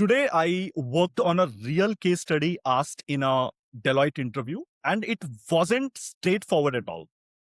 Today, I worked on a real case study asked in a Deloitte interview, and it wasn't straightforward at all.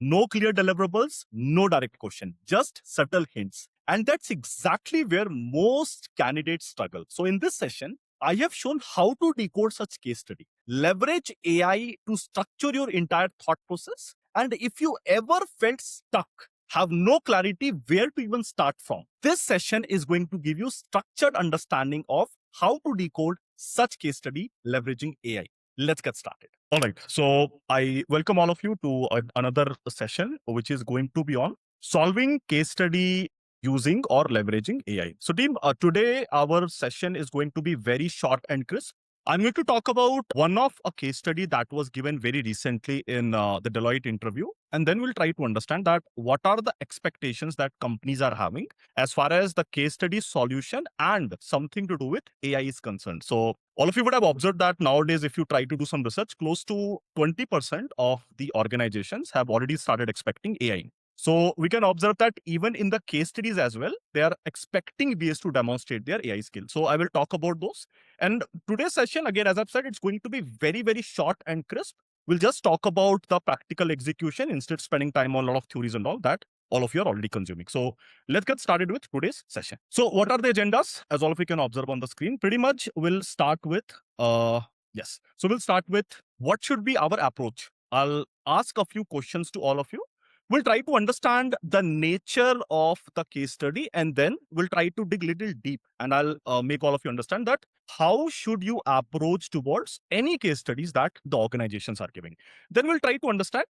No clear deliverables, no direct question, just subtle hints. And that's exactly where most candidates struggle. So, in this session, I have shown how to decode such case study, leverage AI to structure your entire thought process. And if you ever felt stuck, have no clarity where to even start from, this session is going to give you structured understanding of how to decode such case study leveraging AI. Let's get started. All right. So I welcome all of you to another session, which is going to be on solving case study using or leveraging AI. So team, today our session is going to be very short and crisp. I'm going to talk about one of a case study that was given very recently in the Deloitte interview. And then we'll try to understand that what are the expectations that companies are having as far as the case study solution and something to do with AI is concerned. So all of you would have observed that nowadays, if you try to do some research, close to 20% of the organizations have already started expecting AI. So we can observe that even in the case studies as well, they are expecting BS to demonstrate their AI skills. So I will talk about those. And today's session, again, as I've said, it's going to be very, very short and crisp. We'll just talk about the practical execution instead of spending time on a lot of theories and all that all of you are already consuming. So let's get started with today's session. So what are the agendas? As all of you can observe on the screen, pretty much we'll start with, yes. So we'll start with what should be our approach. I'll ask a few questions to all of you. We'll try to understand the nature of the case study, and then we'll try to dig a little deep, and I'll make all of you understand that how should you approach towards any case studies that the organizations are giving. Then we'll try to understand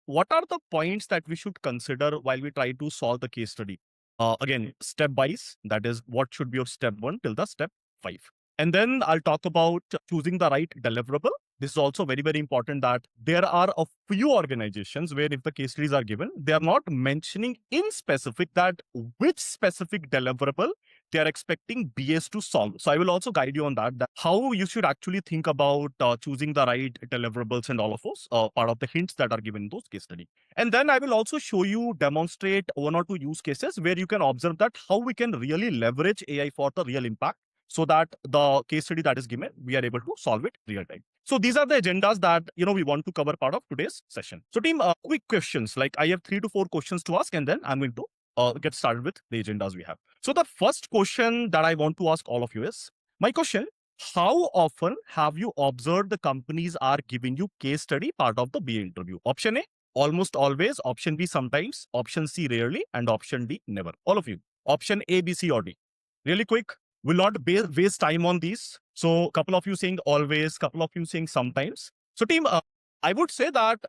what are the points that we should consider while we try to solve the case study. Again, step-wise, that is what should be your step 1 till the step 5. And then I'll talk about choosing the right deliverable. This is also very, very important that there are a few organizations where if the case studies are given, they are not mentioning in specific that which specific deliverable they are expecting BS to solve. So I will also guide you on that how you should actually think about choosing the right deliverables and all of those part of the hints that are given in those case study. And then I will also show you, demonstrate 1 or 2 use cases where you can observe that how we can really leverage AI for the real impact, so that the case study that is given, we are able to solve it real time. So these are the agendas that we want to cover part of today's session. So team, quick questions. Like I have 3 to 4 questions to ask, and then I'm going to get started with the agendas we have. So the first question that I want to ask all of you is, my question, how often have you observed the companies are giving you case study part of the BA interview? Option A, almost always. Option B, sometimes. Option C, rarely. And option D, never. All of you. Option A, B, C, or D. Really quick. Will not waste time on these. So a couple of you saying always, couple of you saying sometimes. So team, I would say that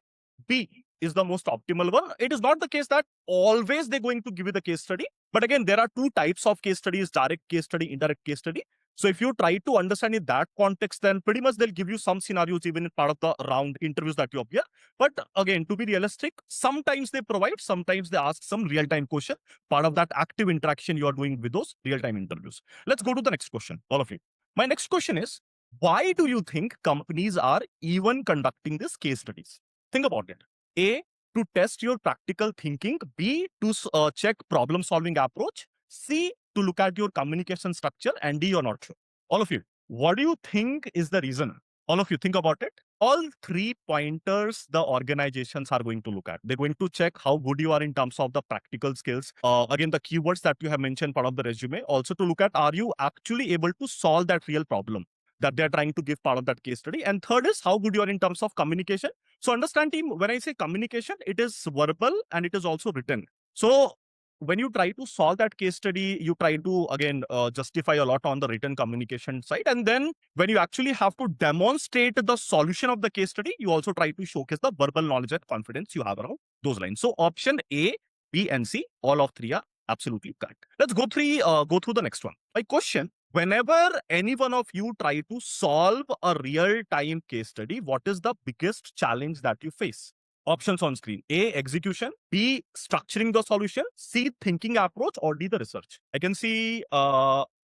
B is the most optimal one. It is not the case that always they're going to give you the case study. But again, there are 2 types of case studies, direct case study, indirect case study. So if you try to understand in that context, then pretty much they'll give you some scenarios even in part of the round interviews that you appear. But again, to be realistic, sometimes they provide, sometimes they ask some real-time question, part of that active interaction you are doing with those real-time interviews. Let's go to the next question, all of you. My next question is, why do you think companies are even conducting these case studies? Think about it. A, to test your practical thinking. B, to check problem-solving approach. C, to look at your communication structure. And D, you're not sure. All of you, what do you think is the reason? All of you, think about it. All 3 pointers the organizations are going to look at. They're going to check how good you are in terms of the practical skills. Again, the keywords that you have mentioned part of the resume. Also to look at, are you actually able to solve that real problem that they're trying to give part of that case study? And third is how good you are in terms of communication. So understand team, when I say communication, it is verbal and it is also written. So when you try to solve that case study, you try to, again, justify a lot on the written communication side. And then when you actually have to demonstrate the solution of the case study, you also try to showcase the verbal knowledge and confidence you have around those lines. So option A, B, and C, all of 3 are absolutely correct. Let's go through the next one. My question, whenever any one of you try to solve a real-time case study, what is the biggest challenge that you face? Options on screen. A, execution. B, structuring the solution. C, thinking approach. Or D, the research. I can see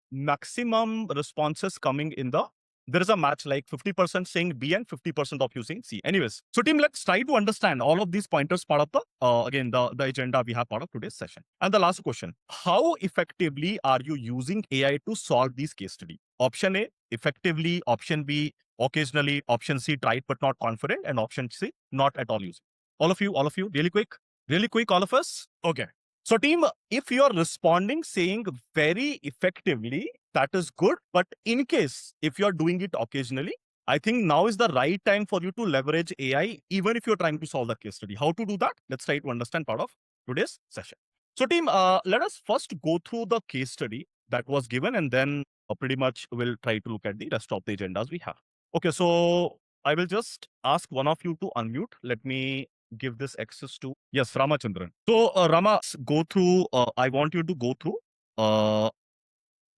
maximum responses coming in the, there is a match, like 50% saying B and 50% of you saying C. Anyways, so team, let's try to understand all of these pointers part of the, again, the agenda we have part of today's session. And the last question, how effectively are you using AI to solve these case study? Option A, effectively. Option B, occasionally. Option C, tried but not confident. And option C, not at all using. All of you, really quick, all of us. Okay. So team, if you are responding saying very effectively, that is good. But in case if you are doing it occasionally, I think now is the right time for you to leverage AI, even if you're trying to solve the case study. How to do that? Let's try to understand part of today's session. So team, let us first go through the case study that was given, and then pretty much we'll try to look at the rest of the agendas we have. Okay, so I will just ask one of you to unmute. Let me give this access to, yes, Ramachandran. So Rama, go through, I want you to go through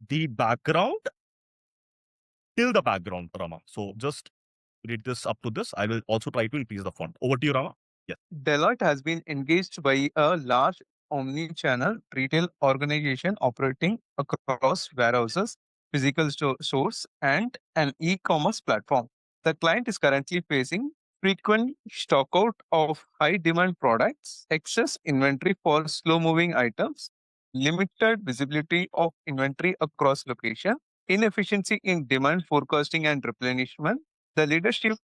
the background till the background, Rama. So just read this up to this. I will also try to increase the font. Over to you, Rama. Yes. Deloitte has been engaged by a large omni-channel retail organization operating across warehouses, physical stores, and an e-commerce platform. The client is currently facing frequent stockout of high-demand products, excess inventory for slow-moving items, limited visibility of inventory across location, inefficiency in demand forecasting and replenishment. The leadership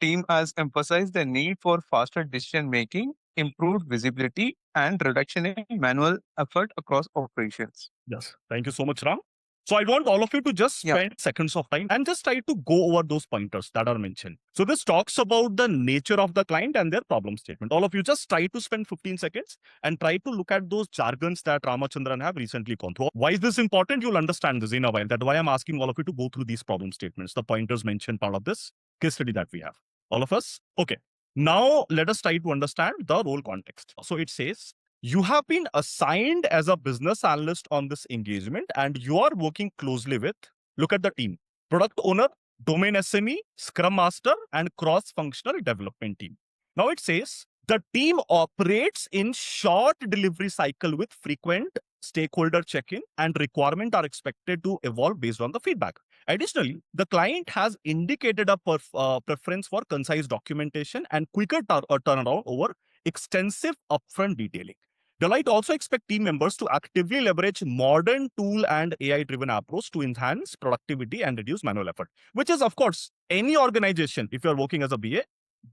team has emphasized the need for faster decision making, improved visibility, and reduction in manual effort across operations. Yes. Thank you so much, Ram. So I want all of you to just Yeah, spend seconds of time and just try to go over those pointers that are mentioned. So this talks about the nature of the client and their problem statement. All of you just try to spend 15 seconds and try to look at those jargons that Ramachandran have recently gone through. Why is this important? You'll understand this in a while. That's why I'm asking all of you to go through these problem statements, the pointers mentioned part of this case study that we have. All of us? Okay. Now let us try to understand the role context. So it says, you have been assigned as a business analyst on this engagement and you are working closely with, look at the team, product owner, domain SME, scrum master, and cross-functional development team. Now it says the team operates in short delivery cycle with frequent stakeholder check-in and requirement are expected to evolve based on the feedback. Additionally, the client has indicated a preference for concise documentation and quicker turnaround over extensive upfront detailing. Deloitte also expects team members to actively leverage modern tool and AI-driven approach to enhance productivity and reduce manual effort, which is, of course, any organization, if you're working as a BA,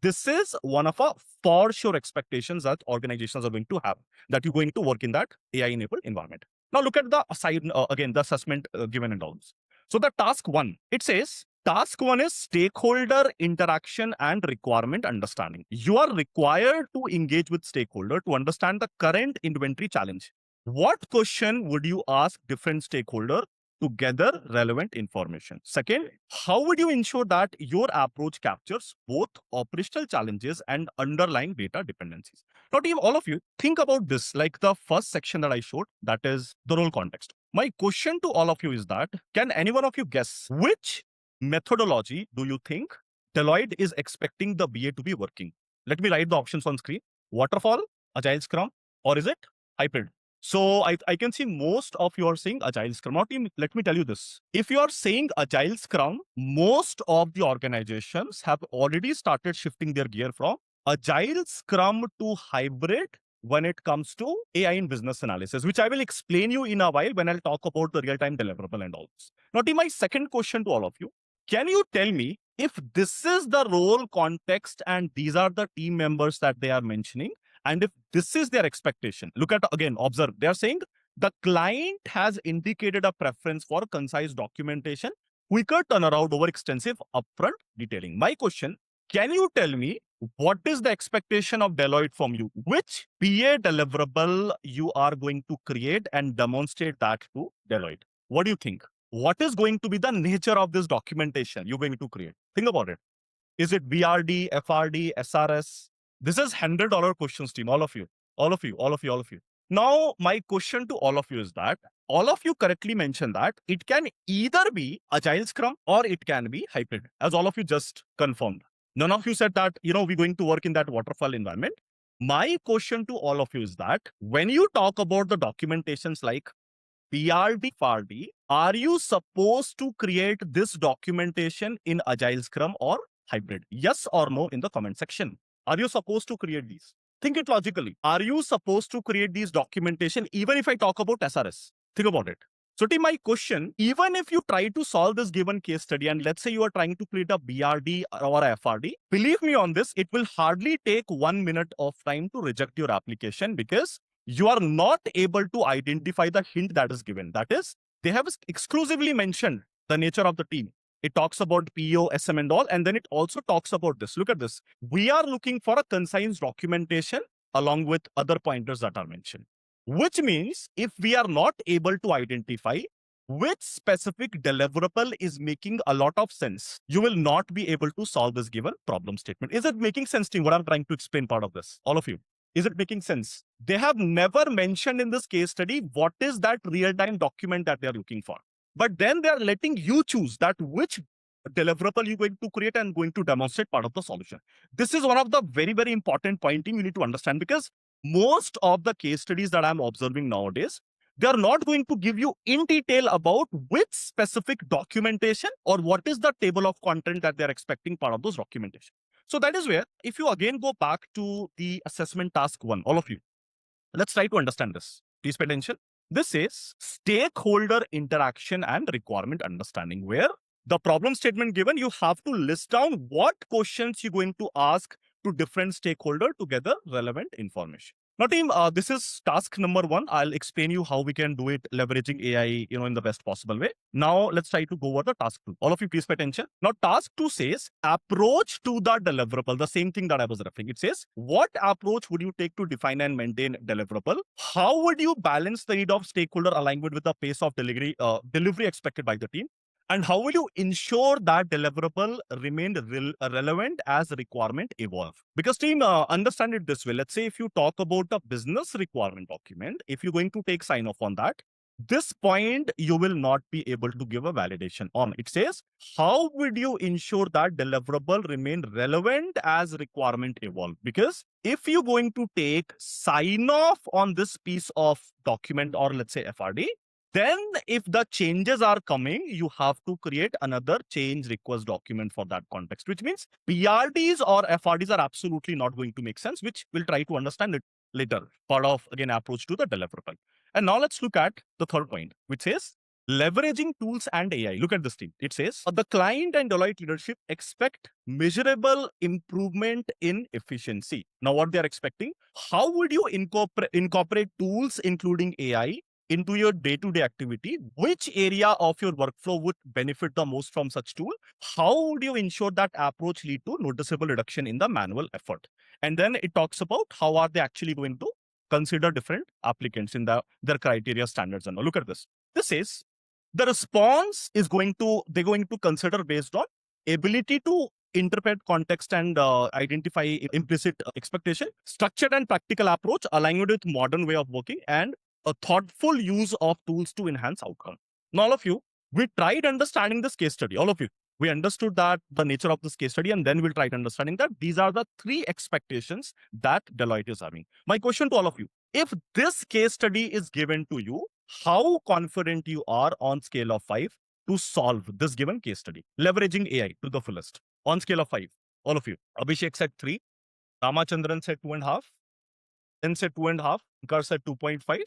this is one of our for sure expectations that organizations are going to have, that you're going to work in that AI-enabled environment. Now look at the aside, again, the assessment given and all this. So the task one, it says, task one is stakeholder interaction and requirement understanding. You are required to engage with stakeholder to understand the current inventory challenge. What question would you ask different stakeholder to gather relevant information? Second, how would you ensure that your approach captures both operational challenges and underlying data dependencies? Now, team, all of you, think about this like the first section that I showed, that is the role context. My question to all of you is that, can any one of you guess which methodology do you think Deloitte is expecting the BA to be working? Let me write the options on screen. Waterfall, Agile Scrum, or is it hybrid? So I can see most of you are saying Agile Scrum. Now, team, let me tell you this. If you are saying Agile Scrum, most of the organizations have already started shifting their gear from Agile Scrum to hybrid when it comes to AI in business analysis, which I will explain you in a while when I'll talk about the real-time deliverable and all this. Now, team, my second question to all of you, can you tell me if this is the role context and these are the team members that they are mentioning, and if this is their expectation? Look at, again, observe, they are saying the client has indicated a preference for concise documentation, quicker turnaround over extensive upfront detailing. My question, can you tell me what is the expectation of Deloitte from you? Which PA deliverable you are going to create and demonstrate that to Deloitte? What do you think? What is going to be the nature of this documentation you're going to create? Think about it. Is it BRD, FRD, SRS? This is $100 questions, team. All of you, all of you, all of you, all of you. Now, my question to all of you is that all of you correctly mentioned that it can either be Agile Scrum or it can be hybrid, as all of you just confirmed. None of you said that, we're going to work in that waterfall environment. My question to all of you is that when you talk about the documentations like PRD, FRD, are you supposed to create this documentation in Agile Scrum or hybrid? Yes or no in the comment section. Are you supposed to create these? Think it logically. Are you supposed to create these documentation even if I talk about SRS? Think about it. So team, my question, even if you try to solve this given case study, and let's say you are trying to create a BRD or a FRD, believe me on this, it will hardly take 1 minute of time to reject your application because you are not able to identify the hint that is given. That is, they have exclusively mentioned the nature of the team. It talks about PO, SM and all, and then it also talks about this. Look at this. We are looking for a concise documentation along with other pointers that are mentioned. Which means if we are not able to identify which specific deliverable is making a lot of sense, you will not be able to solve this given problem statement. Is it making sense to you what I'm trying to explain part of this? All of you. Is it making sense? They have never mentioned in this case study what is that real-time document that they are looking for. But then they are letting you choose that which deliverable you're going to create and going to demonstrate part of the solution. This is one of the very, very important pointing you need to understand because most of the case studies that I'm observing nowadays, they are not going to give you in detail about which specific documentation or what is the table of content that they're expecting part of those documentation. So that is where, if you again go back to the assessment task 1, all of you, let's try to understand this. Please pay attention. This is stakeholder interaction and requirement understanding, where the problem statement given, you have to list down what questions you're going to ask to different stakeholder to gather relevant information. Now, team, this is task number 1. I'll explain you how we can do it leveraging AI, in the best possible way. Now, let's try to go over the task 2. All of you, please pay attention. Now, task 2 says approach to the deliverable. The same thing that I was referring. It says, what approach would you take to define and maintain deliverable? How would you balance the need of stakeholder alignment with the pace of delivery expected by the team? And how will you ensure that deliverable remained relevant as requirement evolve? Because team, understand it this way. Let's say if you talk about a business requirement document, if you're going to take sign off on that, this point you will not be able to give a validation on. It says, how would you ensure that deliverable remain relevant as requirement evolve? Because if you're going to take sign off on this piece of document or let's say FRD, then if the changes are coming, you have to create another change request document for that context, which means PRDs or FRDs are absolutely not going to make sense, which we'll try to understand it later. Part of, again, approach to the deliverable. And now let's look at the third point, which says leveraging tools and AI. Look at this thing. It says the client and Deloitte leadership expect measurable improvement in efficiency. Now, what they are expecting, how would you incorporate tools, including AI, into your day-to-day activity? Which area of your workflow would benefit the most from such tool? How would you ensure that approach lead to noticeable reduction in the manual effort? And then it talks about how are they actually going to consider different applicants in their criteria standards. And look at this. This says the response is they're going to consider based on ability to interpret context and identify implicit expectation, structured and practical approach aligned with modern way of working, and a thoughtful use of tools to enhance outcome. Now, all of you, we tried understanding this case study. All of you, we understood that the nature of this case study, and then we'll try understanding that these are the 3 expectations that Deloitte is having. My question to all of you, if this case study is given to you, how confident you are on scale of 5 to solve this given case study, leveraging AI to the fullest? On scale of 5, all of you. Abhishek said 3, Ramachandran said 2.5, then said 2.5, Kar said 2.5.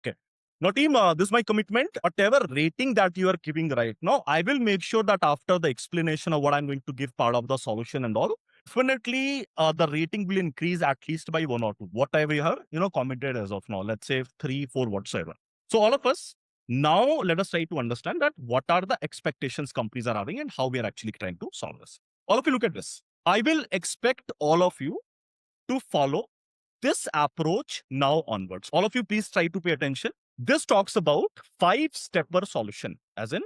Okay. Now, team, this is my commitment. Whatever rating that you are giving right now, I will make sure that after the explanation of what I'm going to give part of the solution and all, definitely the rating will increase at least by 1 or 2. Whatever you have, commented as of now, let's say 3, 4, whatsoever. So all of us, now let us try to understand that what are the expectations companies are having and how we are actually trying to solve this. All of you, look at this. I will expect all of you to follow this approach now onwards. All of you, please try to pay attention. This talks about 5-stepper solution, as in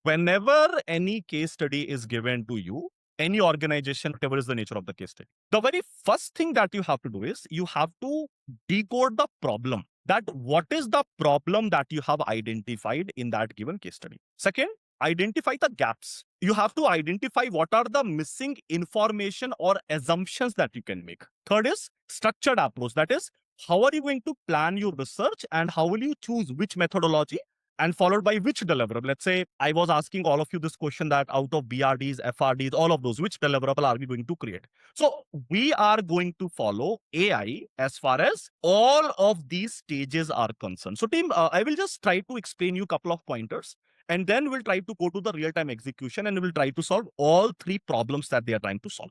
whenever any case study is given to you, any organization, whatever is the nature of the case study, the very first thing that you have to do is you have to decode the problem. That what is the problem that you have identified in that given case study. Second, identify the gaps. You have to identify what are the missing information or assumptions that you can make. Third is structured approach. That is, how are you going to plan your research and how will you choose which methodology and followed by which deliverable. Let's say I was asking all of you this question that out of BRDs, FRDs, all of those, which deliverable are we going to create? So we are going to follow AI as far as all of these stages are concerned. So team, I will just try to explain you a couple of pointers, and then we'll try to go to the real-time execution and we'll try to solve all three problems that they are trying to solve,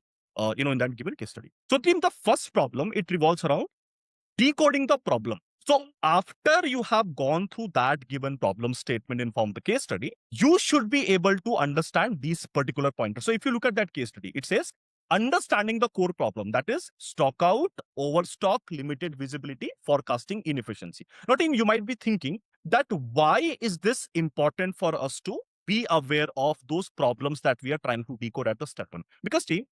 in that given case study. So team, the first problem, it revolves around decoding the problem. So after you have gone through that given problem statement in form of the case study, you should be able to understand these particular pointers. So if you look at that case study, it says understanding the core problem, that is stock out, overstock, limited visibility, forecasting inefficiency. Now team, you might be thinking that why is this important for us to be aware of those problems that we are trying to decode at the step one? Because team,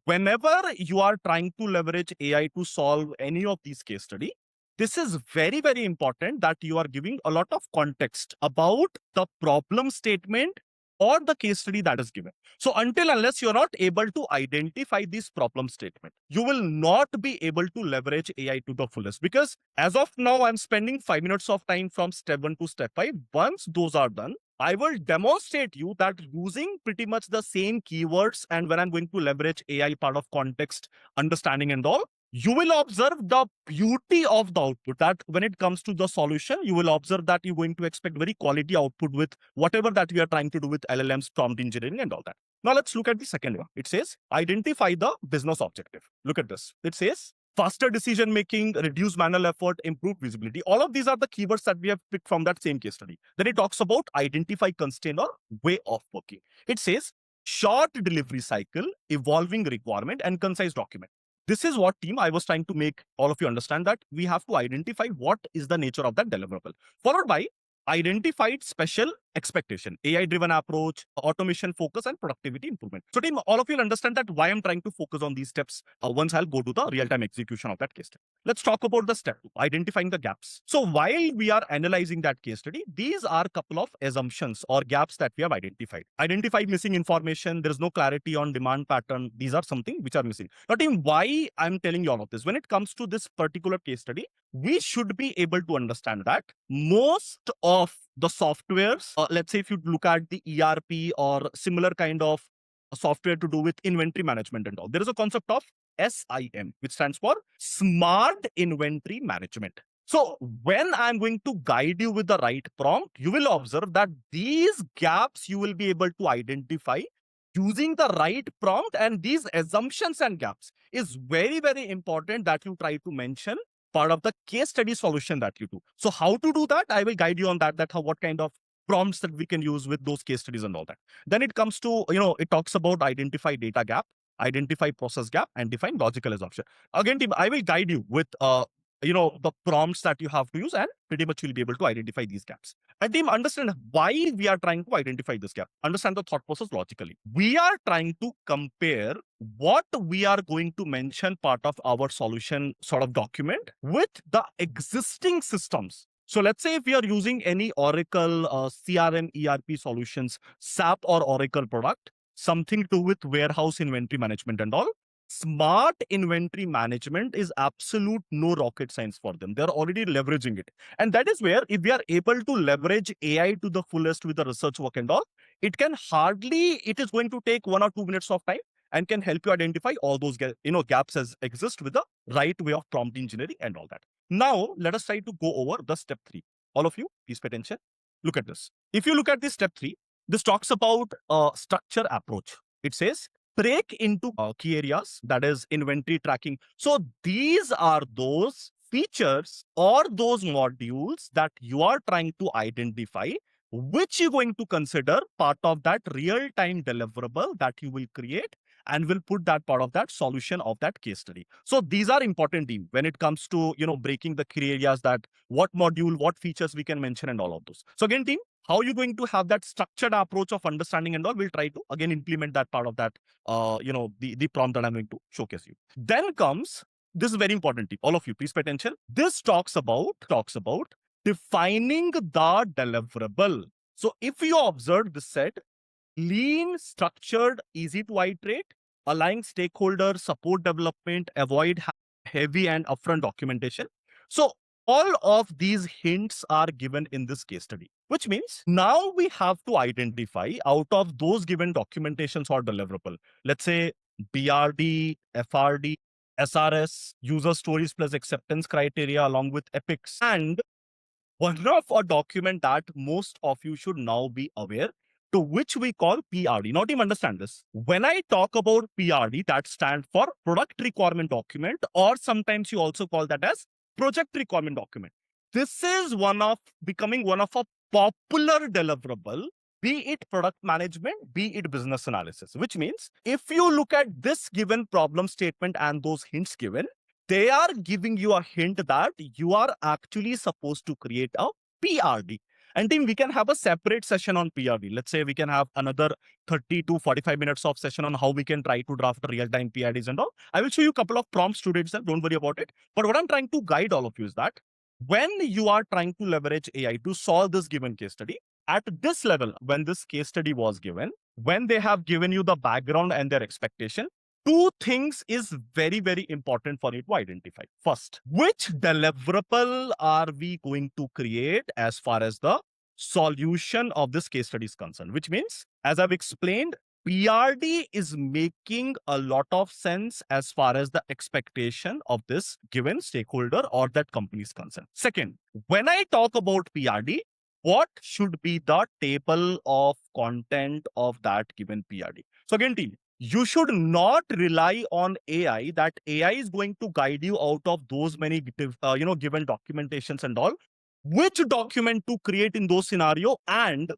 whenever you are trying to leverage AI to solve any of these case study, this is very, very important that you are giving a lot of context about the problem statement or the case study that is given. So until unless you're not able to identify this problem statement, you will not be able to leverage AI to the fullest. Because as of now, I'm spending 5 minutes of time from step 1 to step 5. Once those are done, I will demonstrate you that using pretty much the same keywords, and when I'm going to leverage AI part of context, understanding and all, you will observe the beauty of the output, that when it comes to the solution, you will observe that you're going to expect very quality output with whatever that we are trying to do with LLMs, prompt engineering and all that. Now let's look at the second one. It says identify the business objective. Look at this. It says faster decision making, reduce manual effort, improve visibility. All of these are the keywords that we have picked from that same case study. Then it talks about identify constraint or way of working. It says short delivery cycle, evolving requirement, and concise document. This is what team I was trying to make all of you understand, that we have to identify what is the nature of that deliverable, followed by identified special expectation, AI driven approach, automation focus, and productivity improvement. So team, all of you will understand that why I'm trying to focus on these steps once I'll go to the real-time execution of that case study. Let's talk about the step 2, identifying the gaps. So while we are analyzing that case study, these are a couple of assumptions or gaps that we have identified. Identified missing information, there is no clarity on demand pattern. These are something which are missing. Now team, why I'm telling you all of this? When it comes to this particular case study, we should be able to understand that most of the softwares, let's say if you look at the ERP or similar kind of software to do with inventory management and all, there is a concept of SIM, which stands for Smart Inventory Management. So when I'm going to guide you with the right prompt, you will observe that these gaps you will be able to identify using the right prompt, and these assumptions and gaps is very, very important that you try to mention part of the case study solution that you do. So how to do that, I will guide you on that, what kind of prompts that we can use with those case studies and all that. Then it comes to, it talks about identify data gap, identify process gap, and define logical assumption. Again, team, I will guide you with the prompts that you have to use, and pretty much you'll be able to identify these gaps. And team, understand why we are trying to identify this gap. Understand the thought process logically. We are trying to compare what we are going to mention part of our solution sort of document with the existing systems. So let's say if we are using any Oracle, CRM, ERP solutions, SAP or Oracle product, something to do with warehouse inventory management and all, smart inventory management is absolute no rocket science for them. They're already leveraging it. And that is where, if we are able to leverage AI to the fullest with the research work and all, it is going to take 1 or 2 minutes of time and can help you identify all those gaps as exist with the right way of prompt engineering and all that. Now, let us try to go over the step 3. All of you, please pay attention. Look at this. If you look at this step 3, this talks about a structure approach. It says break into key areas, that is inventory tracking. So these are those features or those modules that you are trying to identify, which you're going to consider part of that real-time deliverable that you will create, and will put that part of that solution of that case study. So these are important, team, when it comes to breaking the key areas, that what module, what features we can mention and all of those. So again, team, how you going to have that structured approach of understanding and all, we'll try to again implement that part of that the prompt that I'm going to showcase you. Then comes, this is very important, team, all of you please pay attention. This talks about defining the deliverable. So if you observe this set, lean, structured, easy to iterate, align stakeholders, support development, avoid heavy and upfront documentation. So all of these hints are given in this case study. Which means now we have to identify out of those given documentations or deliverable, let's say BRD, FRD, SRS, user stories plus acceptance criteria along with epics, and one of a document that most of you should now be aware, to which we call PRD. Now, team, understand this. When I talk about PRD, that stands for product requirement document, or sometimes you also call that as project requirement document. This is becoming one of a popular deliverable, be it product management, be it business analysis, which means if you look at this given problem statement and those hints given, they are giving you a hint that you are actually supposed to create a PRD. And team, we can have a separate session on PRD. Let's say we can have another 30 to 45 minutes of session on how we can try to draft real-time PRDs and all. I will show you a couple of prompts today itself. Don't worry about it. But what I'm trying to guide all of you is that when you are trying to leverage AI to solve this given case study, at this level, when this case study was given, when they have given you the background and their expectation, two things is very, very important for you to identify. First, which deliverable are we going to create as far as the solution of this case study is concerned? Which means, as I've explained, PRD is making a lot of sense as far as the expectation of this given stakeholder or that company is concerned. Second, when I talk about PRD, what should be the table of content of that given PRD? So again, team, you should not rely on AI, that AI is going to guide you out of those many given documentations and all, which document to create in those scenario, and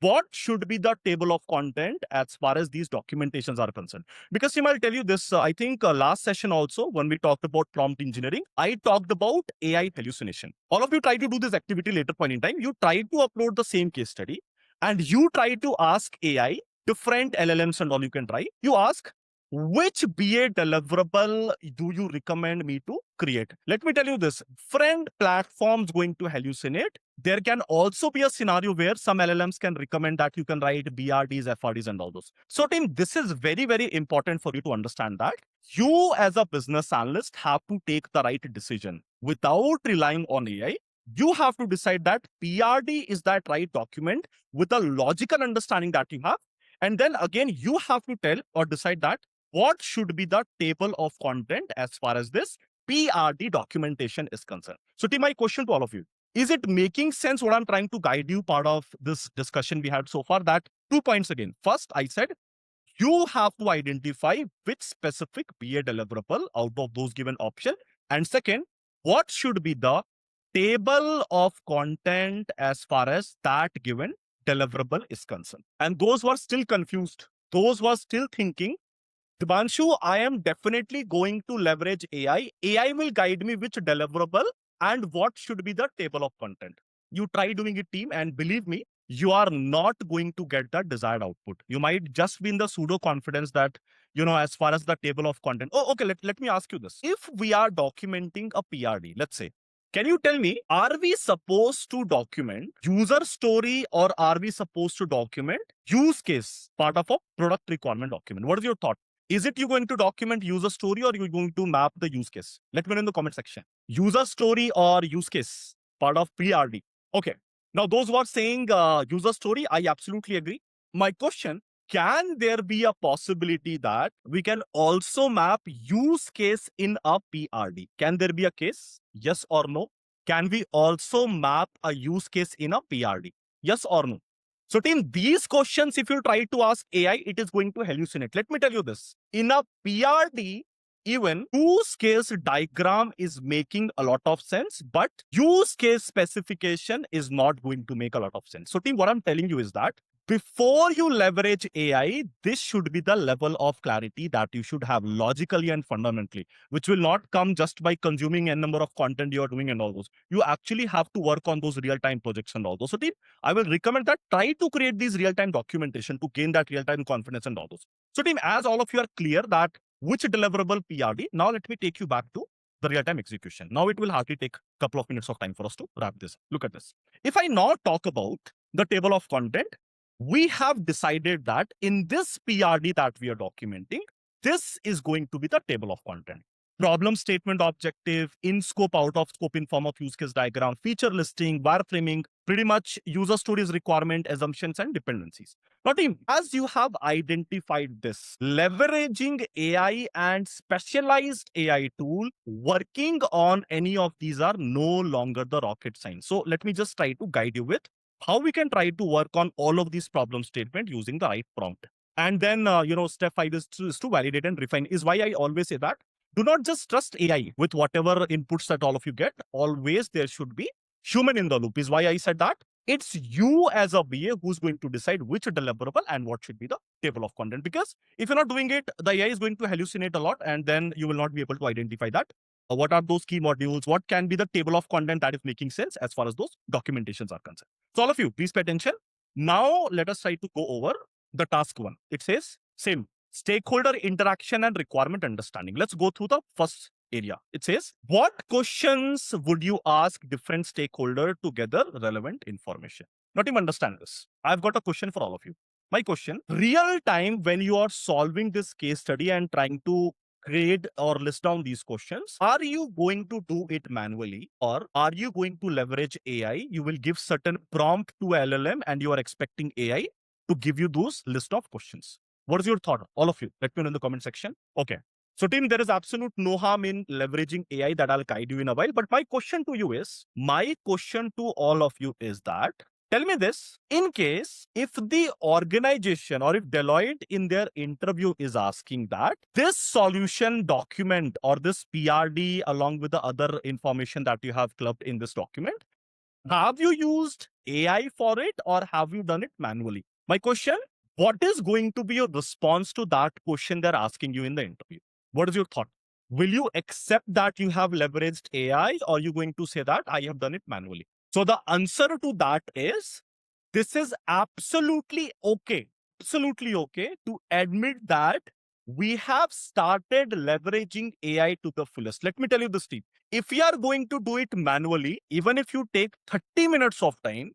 what should be the table of content as far as these documentations are concerned. Because I'll tell you this, I think last session also, when we talked about prompt engineering, I talked about AI hallucination. All of you try to do this activity later point in time. You try to upload the same case study and you try to ask AI, different LLMs and all you can try. You ask, which BA deliverable do you recommend me to create? Let me tell you this, different platforms going to hallucinate. There can also be a scenario where some LLMs can recommend that you can write BRDs, FRDs and all those. So team, this is very, very important for you to understand that you as a business analyst have to take the right decision without relying on AI. You have to decide that PRD is that right document with a logical understanding that you have. And then again, you have to tell or decide that what should be the table of content as far as this PRD documentation is concerned. So, team, my question to all of you, is it making sense what I'm trying to guide you part of this discussion we had so far? That 2 points again. First, I said you have to identify which specific BA deliverable out of those given option. And second, what should be the table of content as far as that given deliverable is concerned. And those who are still confused, those who are still thinking, Dipanshu, I am definitely going to leverage AI. AI will guide me which deliverable and what should be the table of content. You try doing it, team, and believe me, you are not going to get the desired output. You might just be in the pseudo confidence that, as far as the table of content. Oh, okay, let me ask you this. If we are documenting a PRD, let's say, can you tell me, are we supposed to document user story or are we supposed to document use case part of a product requirement document? What is your thought? Is it you going to document user story or you going to map the use case? Let me know in the comment section. User story or use case, part of PRD. Okay. Now, those who are saying user story, I absolutely agree. My question, can there be a possibility that we can also map use case in a PRD? Can there be a case? Yes or no? Can we also map a use case in a PRD? Yes or no? So team, these questions, if you try to ask AI, it is going to hallucinate. Let me tell you this. In a PRD, even use case diagram is making a lot of sense, but use case specification is not going to make a lot of sense. So team, what I'm telling you is that before you leverage AI, this should be the level of clarity that you should have logically and fundamentally, which will not come just by consuming a number of content you are doing and all those. You actually have to work on those real-time projects and all those. So team, I will recommend that try to create these real-time documentation to gain that real-time confidence and all those. So team, as all of you are clear that which deliverable PRD, now let me take you back to the real-time execution. Now it will hardly take a couple of minutes of time for us to wrap this. Look at this. If I now talk about the table of content, we have decided that in this PRD that we are documenting, this is going to be the table of content. problem statement objective, in scope, out of scope in form of use case diagram, feature listing, wireframing, pretty much user stories, requirement, assumptions, and dependencies. Now, team, as you have identified this, leveraging AI and specialized AI tool, working on any of these are no longer the rocket science. So let me just try to guide you with how we can try to work on all of these problem statement using the right prompt. And then, step 5 is to validate and refine, is why I always say that do not just trust AI with whatever inputs that all of you get. Always there should be human in the loop, is why I said that. It's you as a BA who's going to decide which deliverable and what should be the table of content. Because if you're not doing it, the AI is going to hallucinate a lot and then you will not be able to identify that. What are those key modules? What can be the table of content that is making sense as far as those documentations are concerned? So all of you, please pay attention. Now let us try to go over the task 1. It says same stakeholder interaction and requirement understanding. Let's go through the first area. It says, what questions would you ask different stakeholder to gather relevant information? Not even understand this. I've got a question for all of you. My question, real time when you are solving this case study and trying to create or list down these questions, are you going to do it manually or are you going to leverage AI? You will give certain prompt to LLM and you are expecting AI to give you those list of questions. What is your thought? All of you, let me know in the comment section. Okay. So, team, there is absolute no harm in leveraging AI that I'll guide you in a while. But my question to all of you is that tell me this, in case if the organization or if Deloitte in their interview is asking that this solution document or this PRD along with the other information that you have clubbed in this document, have you used AI for it or have you done it manually? My question, what is going to be your response to that question they're asking you in the interview? What is your thought? Will you accept that you have leveraged AI or are you going to say that I have done it manually? So the answer to that is this is absolutely okay to admit that we have started leveraging AI to the fullest. Let me tell you this, team. If you are going to do it manually, even if you take 30 minutes of time,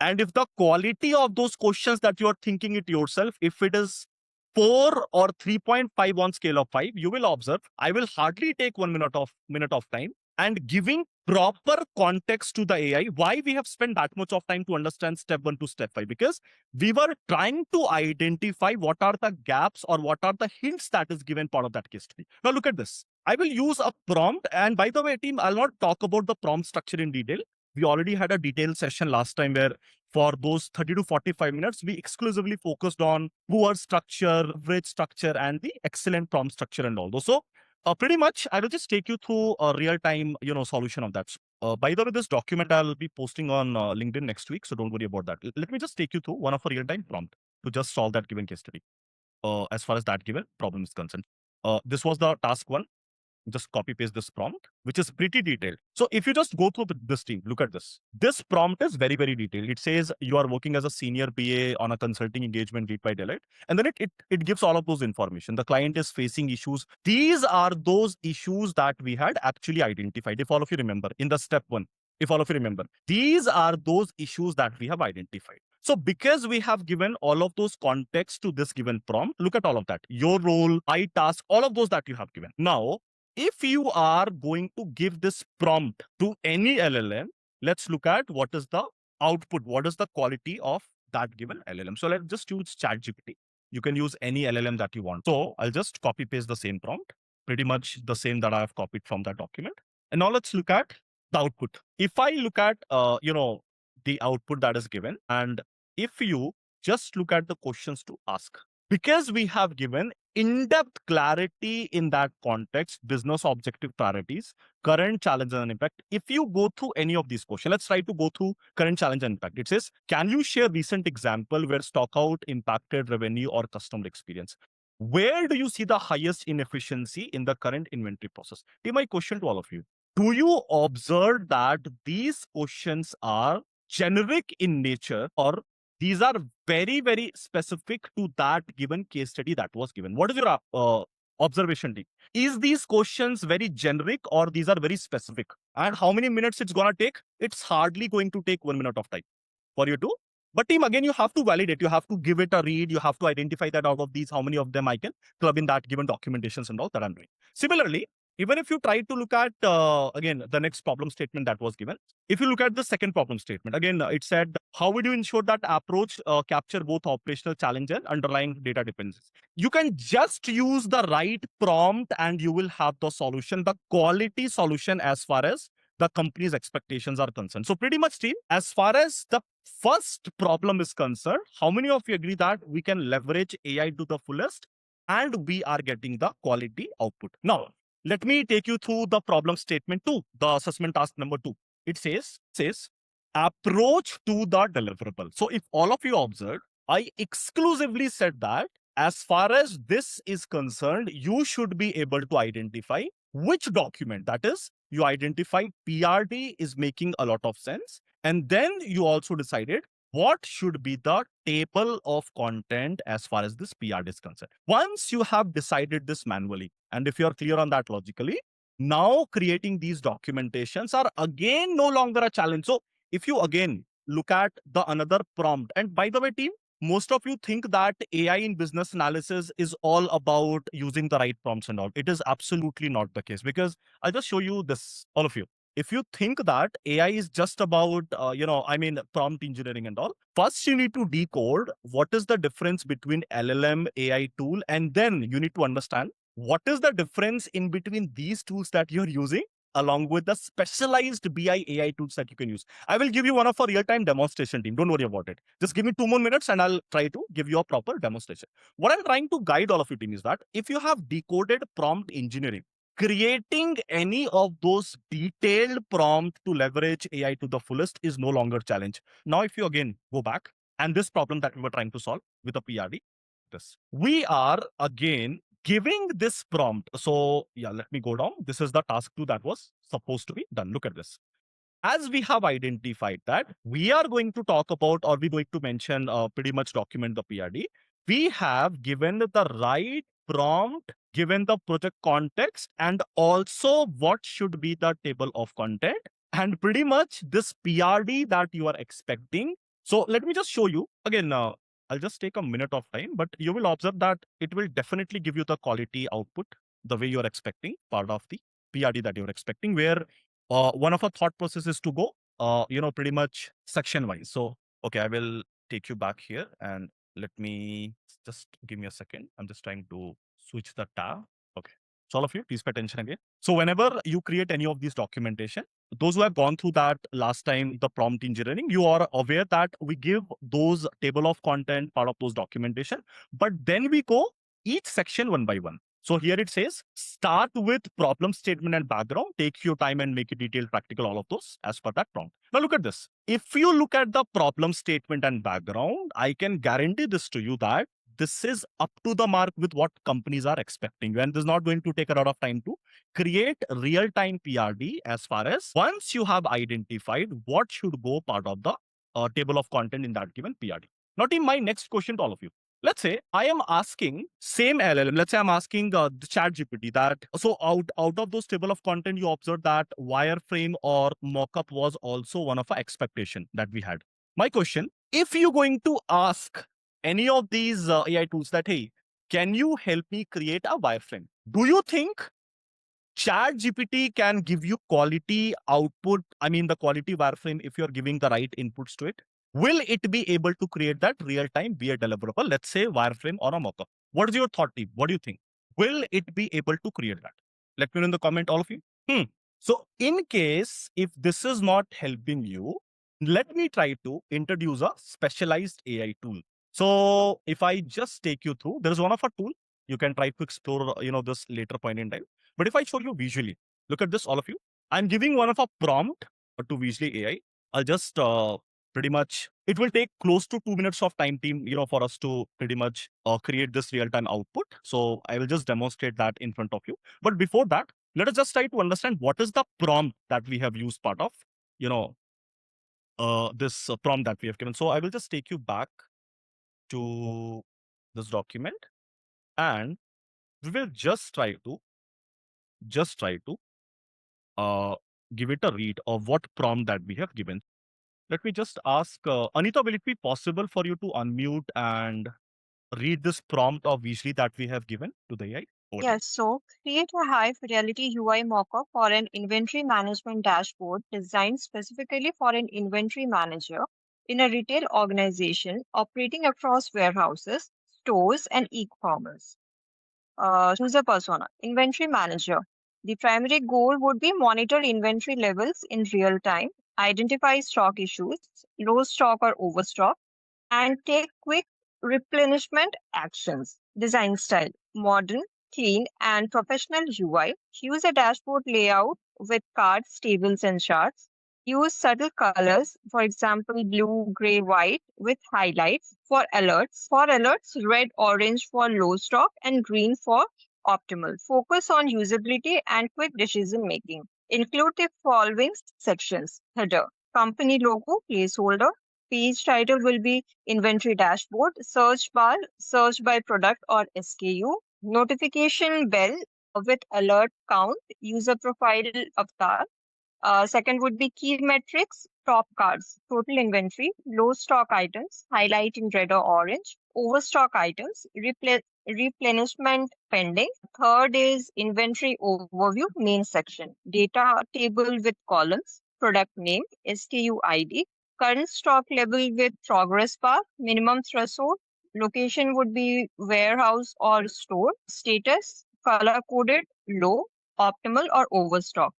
and if the quality of those questions that you are thinking it yourself, if it is 4 or 3.5 on scale of 5, you will observe I will hardly take 1 minute of time and giving proper context to the AI. Why we have spent that much of time to understand step 1 to step 5? Because we were trying to identify what are the gaps or what are the hints that is given part of that case study. Now look at this. I will use a prompt. And by the way, team, I'll not talk about the prompt structure in detail. We already had a detailed session last time where for those 30 to 45 minutes, we exclusively focused on poor structure, rich structure, and the excellent prompt structure and all those. So pretty much, I will just take you through a real-time, solution of that. By the way, this document I'll be posting on LinkedIn next week, so don't worry about that. Let me just take you through one of a real-time prompt to just solve that given case study. As far as that given problem is concerned, this was the task 1. Just copy paste this prompt, which is pretty detailed. So if you just go through this team, look at this. This prompt is very, very detailed. It says you are working as a senior BA on a consulting engagement lead by Deloitte. And then it gives all of those information. The client is facing issues. These are those issues that we had actually identified. If all of you remember in the step 1, if all of you remember, these are those issues that we have identified. So because we have given all of those context to this given prompt, look at all of that. Your role, I task, all of those that you have given. Now, if you are going to give this prompt to any LLM, let's look at what is the output, what is the quality of that given LLM. So let's just use ChatGPT. You can use any LLM that you want. So I'll just copy paste the same prompt, pretty much the same that I have copied from that document. And now let's look at the output. If I look at, the output that is given, and if you just look at the questions to ask, because we have given in-depth clarity in that context, business objective priorities, current challenge and impact. If you go through any of these questions, let's try to go through current challenge and impact. It says, can you share recent example where stock out impacted revenue or customer experience? Where do you see the highest inefficiency in the current inventory process? Here's my question to all of you. Do you observe that these questions are generic in nature or these are very, very specific to that given case study that was given? What is your observation, team? Is these questions very generic or these are very specific? And how many minutes it's going to take? It's hardly going to take 1 minute of time for you to. But team, again, you have to validate. You have to give it a read. You have to identify that out of these, how many of them I can club in that given documentations and all that I'm doing. Similarly, Even if you try to look at, again, the next problem statement that was given, if you look at the second problem statement, again, it said, how would you ensure that approach capture both operational challenge and underlying data dependencies? You can just use the right prompt and you will have the solution, the quality solution as far as the company's expectations are concerned. So pretty much, team, as far as the first problem is concerned, how many of you agree that we can leverage AI to the fullest and we are getting the quality output? Now, let me take you through the problem statement two, the assessment task number two. It says approach to the deliverable. So if all of you observed, I exclusively said that as far as this is concerned, you should be able to identify which document, that is, you identify PRD is making a lot of sense. And then you also decided what should be the table of content as far as this PRD is concerned. Once you have decided this manually, and if you're clear on that logically, now creating these documentations are again no longer a challenge. So if you again look at the another prompt, and by the way, team, most of you think that AI in business analysis is all about using the right prompts and all. It is absolutely not the case, because I'll just show you this, all of you. If you think that AI is just about, prompt engineering and all, first you need to decode what is the difference between LLM AI tool, and then you need to understand what is the difference in between these tools that you're using along with the specialized BI AI tools that you can use. I will give you one of a real-time demonstration, team. Don't worry about it. Just give me 2 more minutes and I'll try to give you a proper demonstration. What I'm trying to guide all of you, team, is that if you have decoded prompt engineering, creating any of those detailed prompt to leverage AI to the fullest is no longer challenge. Now, if you again go back and this problem that we were trying to solve with a PRD, this we are again giving this prompt. So yeah, let me go down. This is the task two that was supposed to be done. Look at this. As we have identified that we are going to talk about, or we're going to mention, pretty much document the PRD, we have given the right prompt, given the project context, and also what should be the table of content, and pretty much this PRD that you are expecting. So let me just show you again. I'll just take a minute of time, but you will observe that it will definitely give you the quality output the way you're expecting, part of the PRD that you're expecting, where one of our thought process is to go, pretty much section wise. So, okay, I will take you back here and let me just give me a second. I'm just trying to switch the tab. Okay. So all of you, please pay attention again. So whenever you create any of these documentation, those who have gone through that last time, the prompt engineering, you are aware that we give those table of content, part of those documentation, but then we go each section one by one. So here it says, start with problem statement and background, take your time and make it detailed, practical, all of those as per that prompt. Now look at this. If you look at the problem statement and background, I can guarantee this to you that this is up to the mark with what companies are expecting. And this is not going to take a lot of time to create real-time PRD as far as once you have identified what should go part of the table of content in that given PRD. Now, in my next question to all of you, let's say I am asking same LLM. Let's say I'm asking the chat GPT that, so out of those table of content, you observe that wireframe or mockup was also one of our expectation that we had. My question, if you're going to ask any of these AI tools that, hey, can you help me create a wireframe? Do you think Chat GPT can give you quality output? I mean, the quality wireframe, if you're giving the right inputs to it, will it be able to create that real-time be a deliverable? Let's say wireframe or a mockup. What is your thought, team? What do you think? Will it be able to create that? Let me know in the comment, all of you. So, in case if this is not helping you, let me try to introduce a specialized AI tool. So, if I just take you through, there is one of a tool you can try to explore, this later point in time. But if I show you visually, look at this, all of you. I'm giving one of a prompt to visually AI. I'll just pretty much, it will take close to 2 minutes of time, team, for us to pretty much create this real-time output. So I will just demonstrate that in front of you. But before that, let us just try to understand what is the prompt that we have used part of, this prompt that we have given. So I will just take you back to this document and we will just try to uh, give it a read of what prompt that we have given. Let me just ask, Anita, will it be possible for you to unmute and read this prompt of Weasley that we have given to the AI? Over to you. Yes, so create a high fidelity UI mockup for an inventory management dashboard designed specifically for an inventory manager in a retail organization operating across warehouses, stores, and e-commerce. User persona, inventory manager. The primary goal would be monitor inventory levels in real time, identify stock issues, low stock or overstock, and take quick replenishment actions. Design style, modern, clean, and professional UI. Use a dashboard layout with cards, tables, and charts. Use subtle colors, for example, blue, gray, white, with highlights for alerts. For alerts, red, orange for low stock, and green for optimal. Focus on usability and quick decision making. Include the following sections: header, company logo, placeholder. Page title will be inventory dashboard, search bar, search by product or SKU, notification bell with alert count, user profile avatar. Second would be key metrics, top cards, total inventory, low stock items, highlight in red or orange, overstock items, replenishment pending. Third is inventory overview, main section, data table with columns, product name, SKU ID, current stock level with progress bar, minimum threshold, location would be warehouse or store, status, color coded, low, optimal or overstock.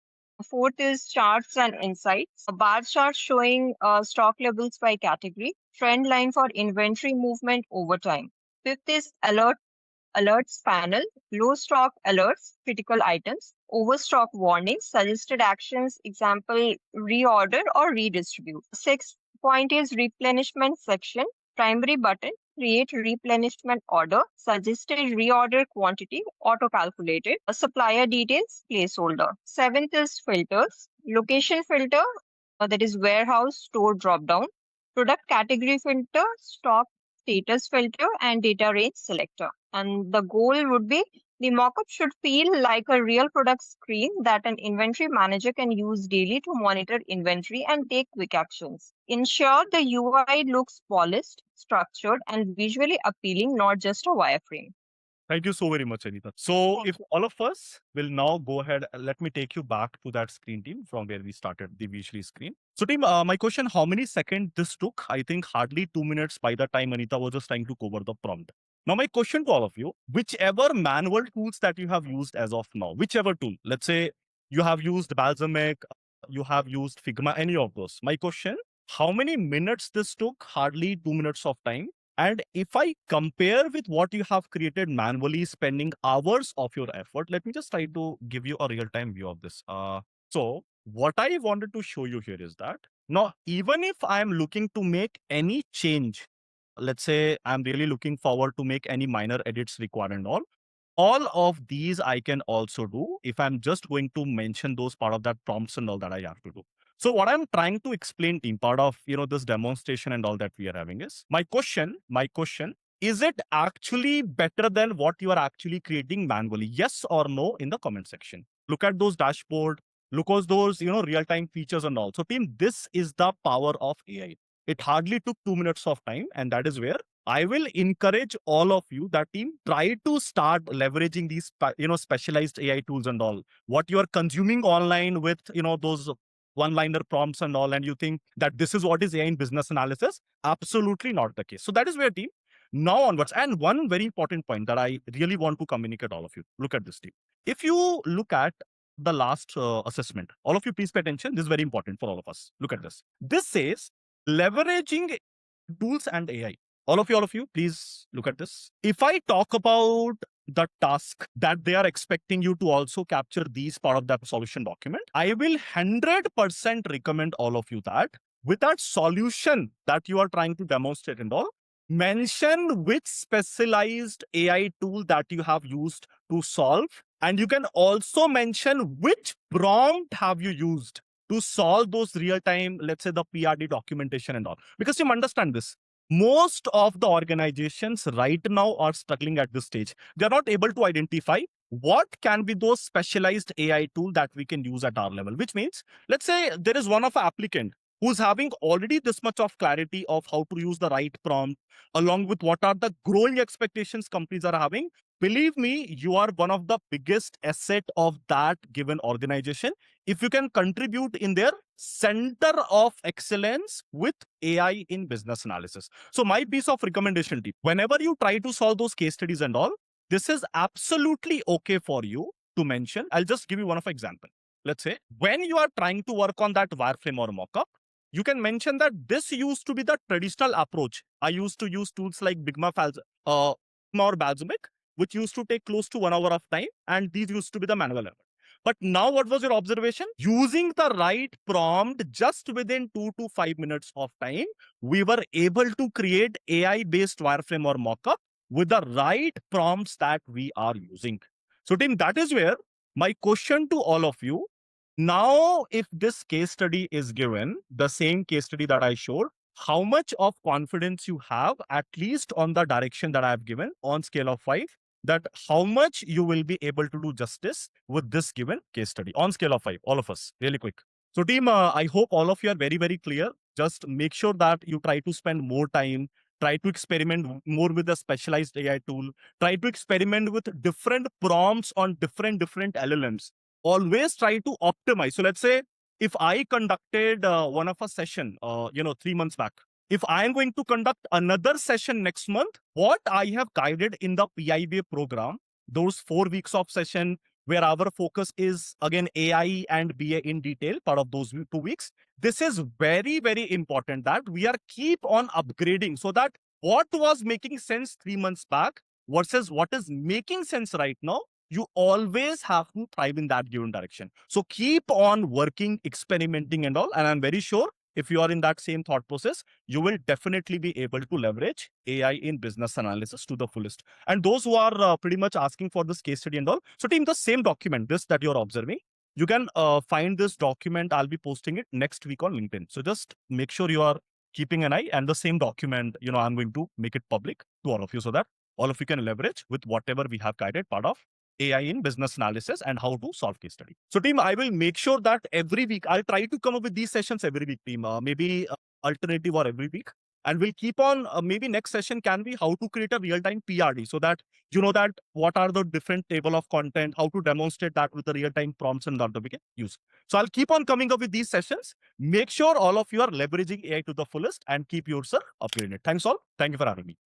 Fourth is charts and insights. A bar chart showing stock levels by category, trend line for inventory movement over time. Fifth is alerts panel, low stock alerts, critical items, overstock warnings, suggested actions, example, reorder or redistribute. Sixth point is replenishment section, primary button, create replenishment order, suggested reorder quantity, auto calculated, supplier details, placeholder. Seventh is filters, location filter, that is warehouse store dropdown, product category filter, stock status filter, and data range selector. And the goal would be the mockup should feel like a real product screen that an inventory manager can use daily to monitor inventory and take quick actions. Ensure the UI looks polished, structured, and visually appealing, not just a wireframe. Thank you so very much, Anita. So, Thank if you. all of us will now go ahead, let me take you back to that screen, team, from where we started the visually screen. So, team, my question: how many seconds this took? I think hardly 2 minutes by the time Anita was just trying to cover the prompt. Now, my question to all of you: whichever manual tools that you have used as of now, whichever tool, let's say you have used Balsamic, you have used Figma, any of those. My question: how many minutes this took? Hardly 2 minutes of time. And if I compare with what you have created manually, spending hours of your effort, let me just try to give you a real time view of this. So, what I wanted to show you here is that now, even if I'm looking to make any change, let's say I'm really looking forward to make any minor edits required and all of these I can also do if I'm just going to mention those part of that prompts and all that I have to do. So what I'm trying to explain, team, part of this demonstration and all that we are having is my question, is it actually better than what you are actually creating manually? Yes or no in the comment section. Look at those dashboard, look at those, real-time features and all. So team, this is the power of AI. It hardly took 2 minutes of time, and that is where I will encourage all of you that team try to start leveraging these specialized AI tools and all. What you are consuming online with those one-liner prompts and all, and you think that this is what is AI in business analysis, absolutely not the case. So that is where team now onwards. And one very important point that I really want to communicate all of you. Look at this team. If you look at the last assessment, all of you please pay attention. This is very important for all of us. Look at this. This says leveraging tools and AI. All of you, please look at this. If I talk about the task that they are expecting you to also capture these part of that solution document, I will 100% recommend all of you that with that solution that you are trying to demonstrate and all, mention which specialized AI tool that you have used to solve. And you can also mention which prompt have you used to solve those real-time, let's say the PRD documentation and all. Because you understand this, most of the organizations right now are struggling at this stage. They're not able to identify what can be those specialized AI tool that we can use at our level, which means, let's say there is one of an applicant who's having already this much of clarity of how to use the right prompt, along with what are the growing expectations companies are having, believe me, you are one of the biggest asset of that given organization if you can contribute in their center of excellence with AI in business analysis. So my piece of recommendation, team, whenever you try to solve those case studies and all, this is absolutely okay for you to mention. I'll just give you one of example. Let's say when you are trying to work on that wireframe or mockup, you can mention that this used to be the traditional approach. I used to use tools like Figma or Balsamic, which used to take close to 1 hour of time, and these used to be the manual effort. But now, what was your observation? Using the right prompt, just within 2 to 5 minutes of time, we were able to create AI-based wireframe or mockup with the right prompts that we are using. So, team, that is where my question to all of you now, if this case study is given, the same case study that I showed, how much of confidence you have, at least on the direction that I have given on scale of 5, that how much you will be able to do justice with this given case study on scale of 5, all of us, really quick. So team, I hope all of you are very, very clear. Just make sure that you try to spend more time, try to experiment more with a specialized AI tool, try to experiment with different prompts on different LLMs. Always try to optimize. So let's say if I conducted one of a session, 3 months back, if I am going to conduct another session next month, what I have guided in the PIBA program, those 4 weeks of session where our focus is again AI and BA in detail, part of those 2 weeks. This is very, very important that we are keep on upgrading so that what was making sense 3 months back versus what is making sense right now, you always have to thrive in that given direction. So keep on working, experimenting and all. And I'm very sure if you are in that same thought process, you will definitely be able to leverage AI in business analysis to the fullest. And those who are pretty much asking for this case study and all, so team, the same document, this that you're observing, you can find this document. I'll be posting it next week on LinkedIn. So just make sure you are keeping an eye, and the same document, I'm going to make it public to all of you so that all of you can leverage with whatever we have guided part of AI in business analysis and how to solve case study. So team, I will make sure that every week, I'll try to come up with these sessions every week, team, maybe alternative or every week. And we'll keep on, maybe next session can be how to create a real-time PRD so that you know that what are the different table of content, how to demonstrate that with the real-time prompts and that we can use. So I'll keep on coming up with these sessions. Make sure all of you are leveraging AI to the fullest and keep yourself upgraded. Thanks all. Thank you for having me.